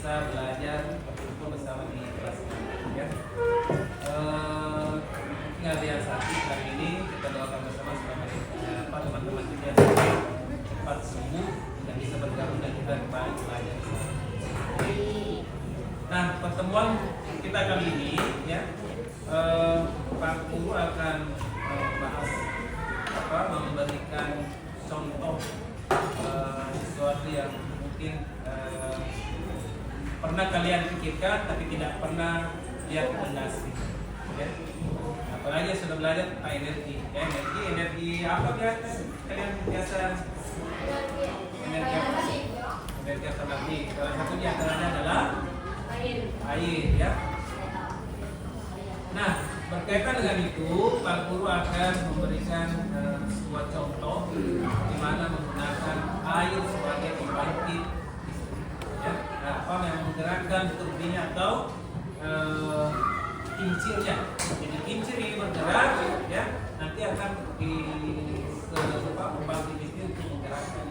bisa belajar berkumpul bersama di kelas ini, ya. Mungkin ada yang sakit hari ini, kita doakan bersama supaya teman-teman kita yang sakit cepat sembuh dan bisa bergabung dan kita kembali belajar. Nah, pertemuan kita kali ini, ya, Pak Guru akan membahas memberikan contoh sesuatu yang mungkin pernah kalian pikirkan tapi tidak pernah lihat rekomendasi, ya. Apalagi sudah belajar tentang energi, ya, energi apa biasa kalian biasa energi apa? Energi alternatif. Salah satu di antaranya adalah air, ya. Nah, berkaitan dengan itu, Pak Guru akan memberikan sebuah contoh di mana menggunakan air sebagai pembangkit, ya, apa yang menggerakkan turbinnya atau kincirnya. Jadi kincir ini bergerak, ya, nanti akan di pembangkit listrik untuk menggerakkan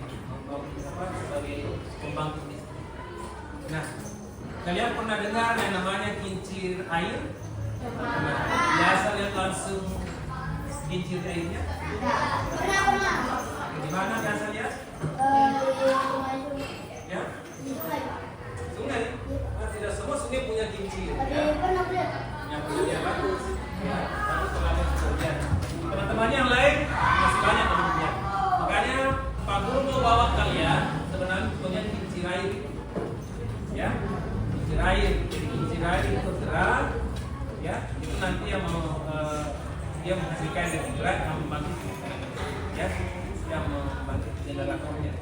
sebagai pembangkit listrik. Nah, kalian pernah dengar yang namanya kincir air? Biasa lihat langsung kincir airnya? Pernah. Di mana biasa lihat? Ya? Sungai. Nah, tidak semua sungai punya kincir. Ya? Yang punya bagus. Ya, bagus kalau ada kemudian. Teman-teman yang lain masih banyak kemudian. Makanya Pak Guru mau bawa kalian sebenarnya punya kincir air. Ya, kincir air. Jadi kincir air itu bergerak. Ya, itu nanti yang dia menghasilkan energi gerak yang membangkit, ya, yang membangkit generatornya.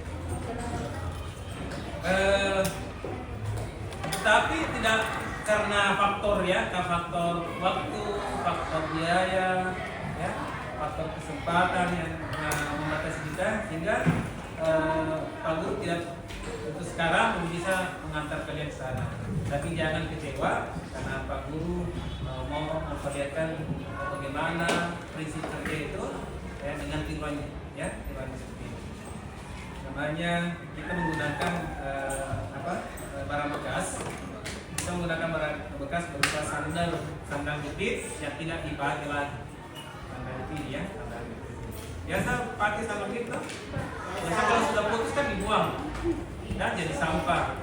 Tapi tidak karena faktor, ya, faktor waktu, faktor biaya, ya, faktor kesempatan yang membatasi kita, sehingga Pak Guru tidak untuk sekarang bisa mengantar kalian ke sana. Tapi jangan kecewa karena Pak Guru mau memperlihatkan bagaimana prinsip kerja itu, ya, dengan tiruannya, ya, tiruannya seperti ini. Namanya kita menggunakan barang bekas. Kita menggunakan barang bekas berupa sandal jepit yang tidak dipakai lagi. Sandal jepit, ya, sandal jepit. Biasa pakai sandal jepit, no? Biasa kalau sudah putus kan dibuang, dan jadi sampah.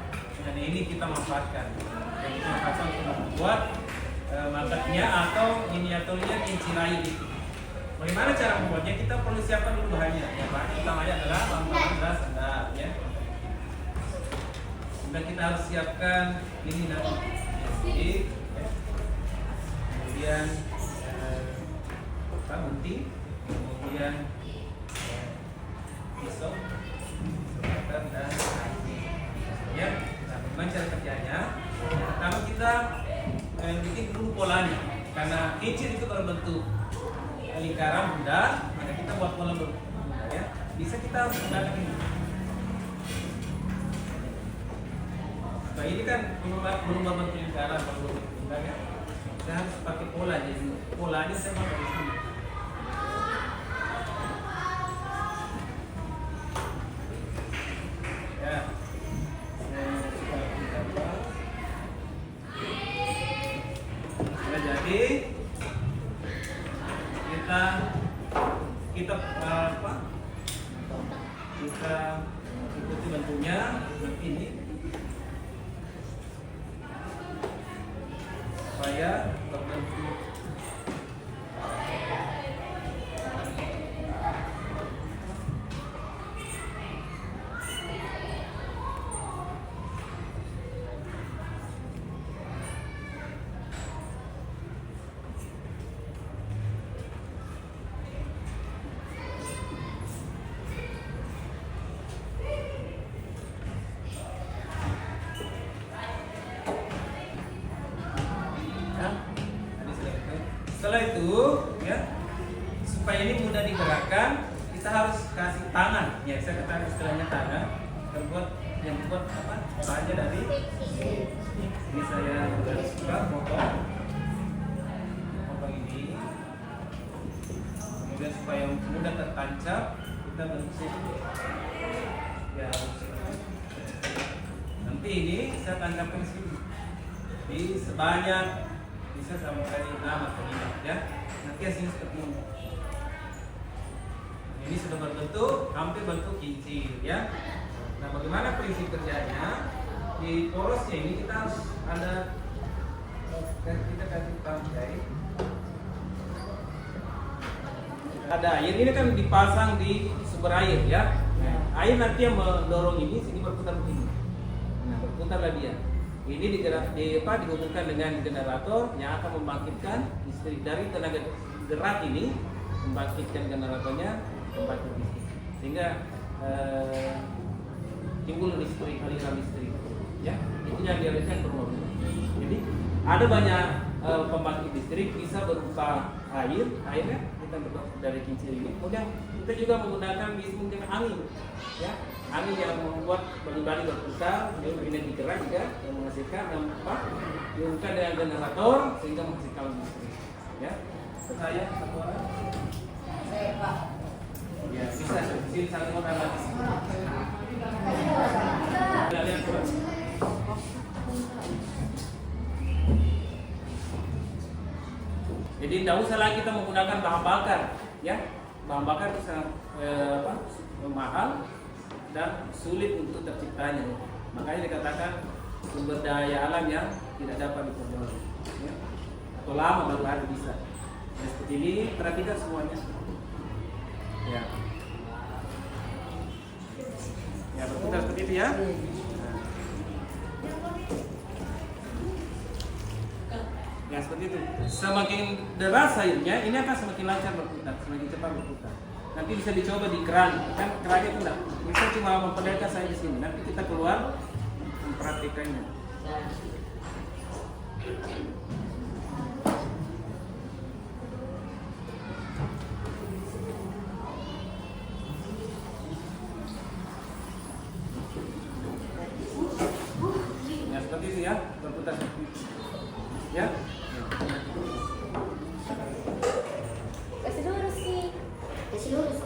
Dan ini kita manfaatkan. Jadi kita manfaatkan untuk membuat marketnya atau miniaturnya kincir air itu. Bagaimana cara membuatnya? Kita perlu siapkan dulu bahannya. Ya, bahan utamanya adalah bahan sandal, ya. Dan kita harus siapkan ini nanti, ya. Kemudian gunting, kemudian pisau, dan ya. Nah, bagaimana cara kerjanya? Pertama kita bikin dulu polanya, karena kincir itu berbentuk lingkaran bunda, maka kita buat pola berbentuk bunda, ya. Bisa kita menggunakan ini. Nah, ini kan belum berbentuk lingkaran, belum berbentuk bunda, ya. Saya harus pakai pola, jadi polanya saya mau dari sini. Ya. Jadi kita ikuti bentuknya seperti ini supaya terbentuk. Setelah itu, ya, supaya ini mudah digerakkan, kita harus kasih tangan. Ya, saya katakan istilahnya tangan. Terbuat yang buat apa? Bahannya dari ini saya suka potong ini. Kemudian supaya mudah tertancap, kita bentuk ya. Nanti seperti ini saya tancapkan di sini. Jadi sebanyak bisa sampai 6 atau 5 ya. Nanti hasilnya seperti ini. Ini sudah berbentuk hampir bentuk kincir ya. Nah, bagaimana prinsip kerjanya? Di porosnya ini kita harus ada kita kasih pantai. Ada air ini kan dipasang di sumber air ya. Nah, air nanti yang mendorong ini sini berputar begini. Nah, berputarlah dia. Ini dihubungkan dengan generator yang akan membangkitkan listrik dari tenaga gerak ini, membangkitkan generatornya membangkit listrik sehingga timbul listrik, aliran listrik ya. Itu yang dialirkan ke mobil. Jadi ada banyak pembangkit listrik bisa berupa airnya kita bentuk dari kincir ini. Kemudian kita juga menggunakan mungkin angin ya, angin yang membuat bali-bali berputar, kemudian digerak juga yang menghasilkan dampak dihubungkan dengan generator sehingga menghasilkan listrik ya. Saya satu orang Saya Pak. ya bisa sini saling orang lagi. Jadi tidak usah lagi kita menggunakan bahan bakar, ya. Bahan bakar itu sangat mahal dan sulit untuk terciptanya. Makanya dikatakan sumber daya alam yang tidak dapat diperoleh, ya. Atau lama baru ada bisa. Nah, seperti ini perhatikan semuanya. Ya. Ya, berputar seperti itu ya. Ya seperti itu. Semakin deras airnya, ini akan semakin lancar berputar, semakin cepat berputar. Nanti bisa dicoba di keran, kan kerannya itu enggak. Bisa cuma memperlihatkan saya di sini. Nanti kita keluar mempraktikannya. Ya seperti itu ya, berputar seperti itu. Ya. Kasih lurus sih. Kasih lurus.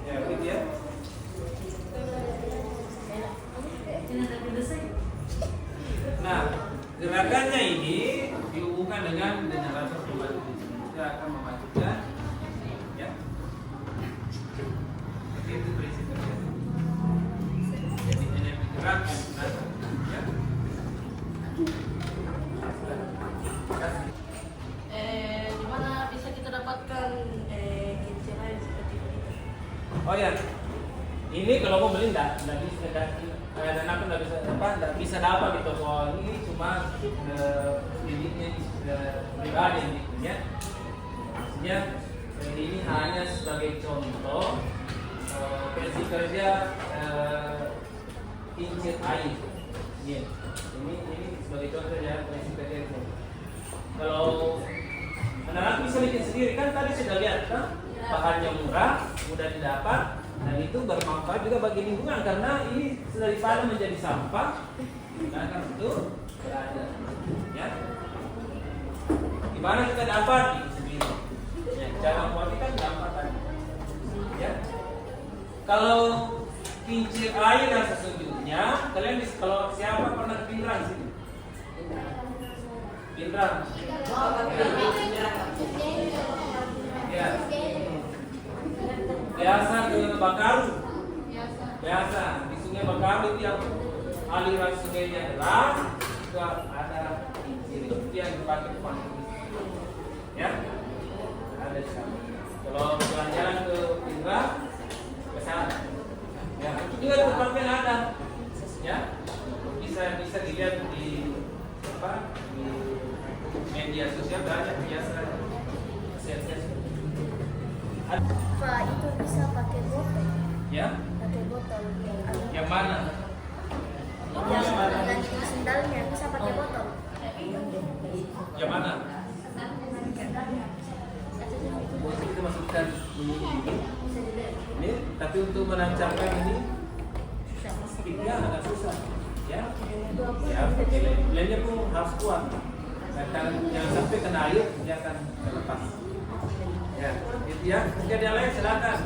Ya, begitu ya. Nah, gerakannya ini dihubungkan dengan generator pembangkit listrik. Kita akan memajukan, ya. Itu prinsip kerja. Jadi energi gerak yang digunakan, ya. Di mana bisa kita dapatkan kincir air seperti ini? Oh ya, ini kalau mau beli enggak bisa, dan aku enggak bisa dapat di toko ini, cuma miliknya pribadi gitu ya. Maksudnya ini hanya sebagai contoh prinsip kerja kincir air. Ya. Ini sebagai contoh ya prinsip kerja itu. Kalau anak-anak bisa bikin sendiri kan tadi sudah lihat kan, bahannya murah, mudah didapat, dan itu bermanfaat juga bagi lingkungan karena ini sudah dipanen menjadi sampah, dan kan itu berada, ya. Gimana kita dapat itu sendiri? Ya, cara membuatnya kan gampang kan, ya. Kalau kincir air yang sesungguhnya, kalian kalau siapa pernah ke Pindrang di sini? Pindrang. Ya. Biasa ke Bakaru. Biasa di Sungai Bakaru itu yang aliran sungainya deras, juga ada kincir itu yang dipakai pembangkit listrik. Ya. Ada di sana. Kalau jalan-jalan ke Pindrang, ke sana. Ya, itu juga di tempatnya ada. Ya. Bisa dilihat di di media sosial banyak biasa. Pak, itu bisa pakai botol. Ya, Pakai botol yang ada. yang mana? Yang ganti sendalnya bisa pakai botol. Yang mana? Boleh kita masukkan ini. Ini, tapi untuk menancapkan ini sticknya agak susah. Ya, ya, lemnya pun harus kuat. Dan jangan sampai kena air, dia akan terlepas. Ya, gitu ya. Jika ada yang lain silakan.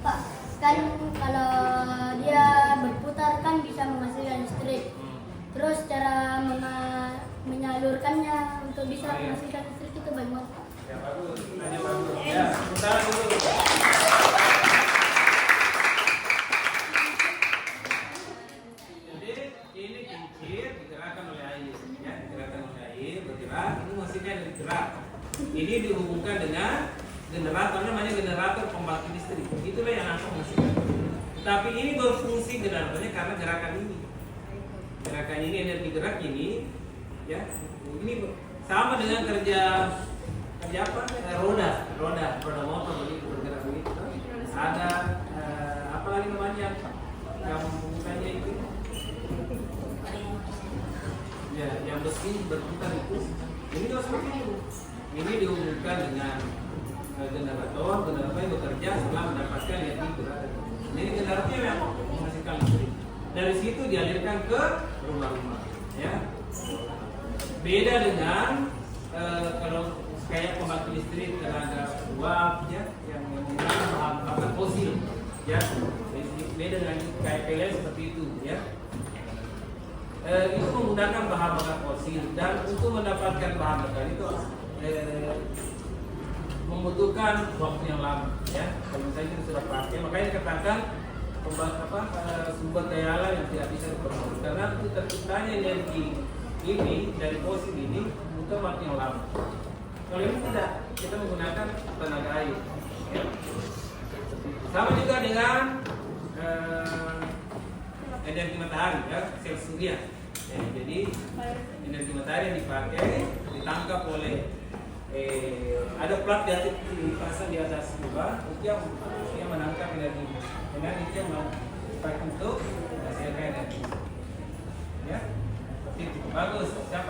Pak, Terus cara menyalurkannya untuk bisa Oh, iya. menghasilkan listrik itu bagaimana? Ya bagus, tanya bagus. Ya, sebentar dulu. Jadi ini kincir digerakkan oleh air, ya, digerakkan oleh air, bergerak. Ini mesinnya ada gerak. Ini dihubungkan dengan generator, namanya generator pembangkit listrik. Itulah yang akan menghasilkan. Tapi ini berfungsi generatornya karena gerakan ini. Gerakan ini, energi gerak ini, ya, ini sama dengan kerja apa? Roda motor begitu bergerak begitu. Ada apa lagi namanya yang membukanya itu? Ya, yang besi berputar itu. Ini juga seperti itu. Ini dihubungkan dengan generator yang bekerja setelah mendapatkan energi gerak. Jadi generatornya yang menghasilkan listrik. Dari situ dialirkan ke rumah-rumah. Ya. Beda dengan kalau kayak pembangkit listrik tenaga uap, ya, yang menggunakan bahan bakar fosil, ya. Beda dengan kayak PLN seperti itu, ya. Itu menggunakan bahan bakar fosil dan untuk mendapatkan bahan bakar itu membutuhkan waktu yang lama, ya. Kalau misalnya kita sudah pakai, makanya dikatakan sumber daya alam yang tidak bisa diperoleh karena untuk terciptanya energi ini dari fosil ini butuh waktu yang lama. Kalau ini tidak, kita menggunakan tenaga air, ya. Sama juga dengan energi matahari, ya, sel surya. Ya, jadi energi matahari yang dipakai ditangkap oleh ada plat di atas, dipasang di atas juga untuk yang menangkap energi. Energi itu yang dipakai untuk menghasilkan energi. Ya, seperti itu. Bagus. Siapa